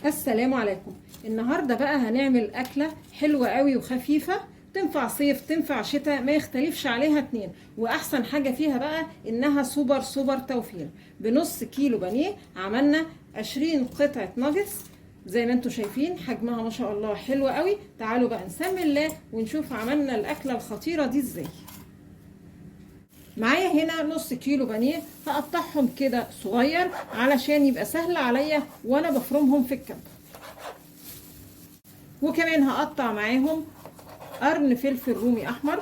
السلام عليكم. النهارده بقى هنعمل اكله حلوه قوي وخفيفه، تنفع صيف تنفع شتاء، ما يختلفش عليها اتنين. واحسن حاجه فيها بقى انها سوبر توفير. بنص كيلو بانيه عملنا 20 قطعه ناجتس زي ما انتم شايفين، حجمها ما شاء الله حلوه قوي. تعالوا بقى نسمي الله ونشوف عملنا الاكله الخطيره دي ازاي. معايا هنا نص كيلو بانيه، هقطعهم كده صغير علشان يبقى سهل عليا وانا بفرمهم في الكبه. وكمان هقطع معاهم قرن فلفل رومي احمر،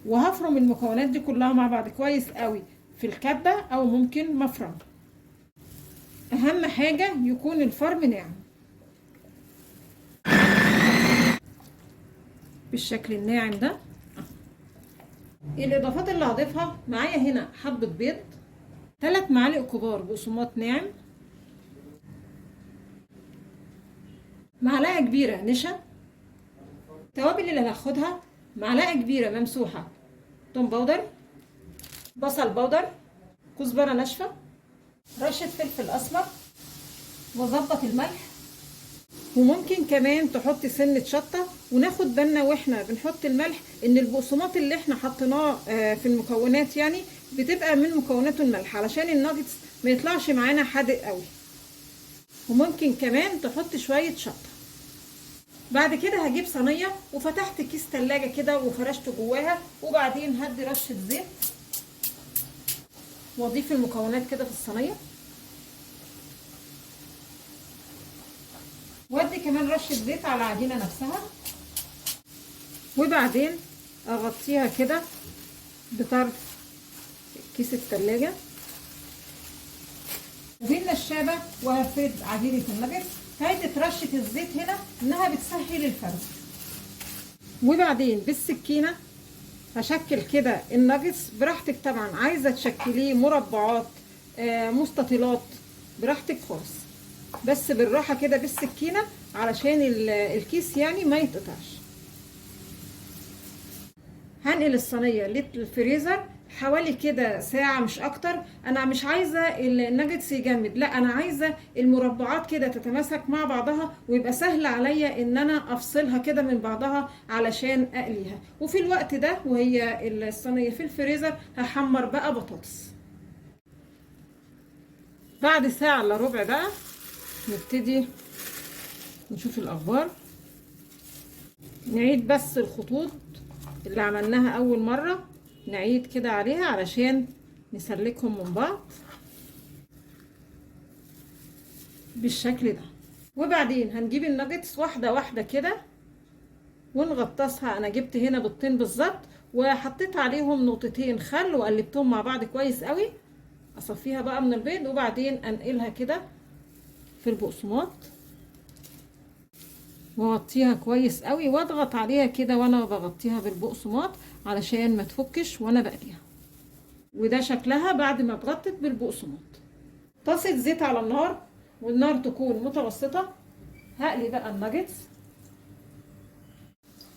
وهفرم المكونات دي كلها مع بعض كويس قوي في الكبه او ممكن مفرم. اهم حاجه يكون الفرم ناعم بالشكل الناعم ده. الاضافات اللي هضيفها معايا هنا حبه بيض، 3 معالق كبار بقسماط ناعم، معلقه كبيره نشا. التوابل اللي هاخدها معلقه كبيره ممسوحه توم باودر، بصل باودر، كزبره ناشفه، رشه فلفل اسمر، واظبط الملح. وممكن كمان تحطي سنه شطه. وناخد بالنا واحنا بنحط الملح ان البقسماط اللي احنا حطيناه في المكونات يعني بتبقى من مكوناته الملح، علشان الناجتس ما يطلعش معانا حادق قوي. وممكن كمان تحطي شويه شطه. بعد كده هجيب صينيه وفتحت كيس تلاجة كده وفرشته جواها، وبعدين هدي رشه زيت واضيف المكونات كده في الصينيه، وادي كمان رشه زيت على العجينه نفسها، وبعدين اغطيها كده بطرف كيس التلاجة وبالنشابه وهفرد عجينه الناجتس. فايدة رشه الزيت هنا انها بتسهل الفرد. وبعدين بالسكينه هشكل كده الناجتس براحتك طبعا، عايزه تشكليه مربعات مستطيلات براحتك خالص، بس بالراحه كده بالسكينه علشان الكيس يعني ما يتقطعش. هنقل الصينيه للفريزر حوالي كده ساعه مش اكتر. انا مش عايزه الناجتس يجمد، لا انا عايزه المربعات كده تتماسك مع بعضها ويبقى سهل عليا ان انا افصلها كده من بعضها علشان اقليها. وفي الوقت ده وهي الصينيه في الفريزر هحمر بقى بطاطس. بعد ساعه الا ربع بقى نبتدي نشوف الاخبار. نعيد بس الخطوط اللي عملناها اول مره، نعيد كده عليها علشان نسلكهم من بعض بالشكل ده. وبعدين هنجيب الناجتس واحده واحده كده ونغطسها. انا جبت هنا بيضتين بالظبط وحطيت عليهم نقطتين خل وقلبتهم مع بعض كويس قوي. اصفيها بقى من البيض وبعدين انقلها كده في البقسماط واغطيها كويس قوي واضغط عليها كده وانا بغطيها بالبقسماط علشان ما تفكش وانا بقليها. وده شكلها بعد ما اتغطت بالبقسماط. طاسه زيت على النار والنار تكون متوسطه. هقلي بقى الناجتس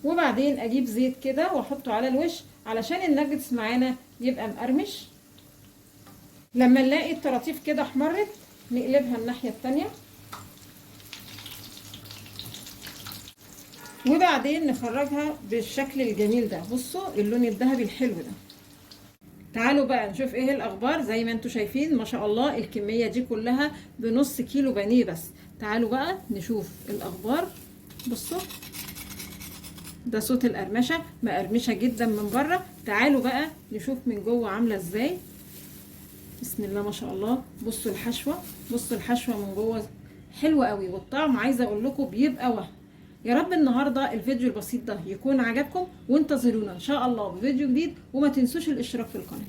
وبعدين اجيب زيت كده واحطه على الوش علشان الناجتس معانا يبقى مقرمش. لما نلاقي الطراطيف كده احمرت نقلبها الناحيه التانيه، وبعدين نخرجها بالشكل الجميل ده. بصوا اللون الذهبي الحلو ده. تعالوا بقى نشوف ايه الاخبار. زي ما انتم شايفين ما شاء الله الكميه دي كلها بنص كيلو بانيه بس. تعالوا بقى نشوف الاخبار. بصوا ده صوت القرمشه، مقرمشه جدا من بره. تعالوا بقى نشوف من جوه عامله ازاي. بسم الله ما شاء الله. بصوا الحشوه، بصوا الحشوه من جوه حلوه قوي، والطعم عايزه اقول لكم بيبقى وهم. يا رب النهارده الفيديو البسيط ده يكون عجبكم، وانتظرونا ان شاء الله بفيديو جديد، وما تنسوش الاشتراك في القناه.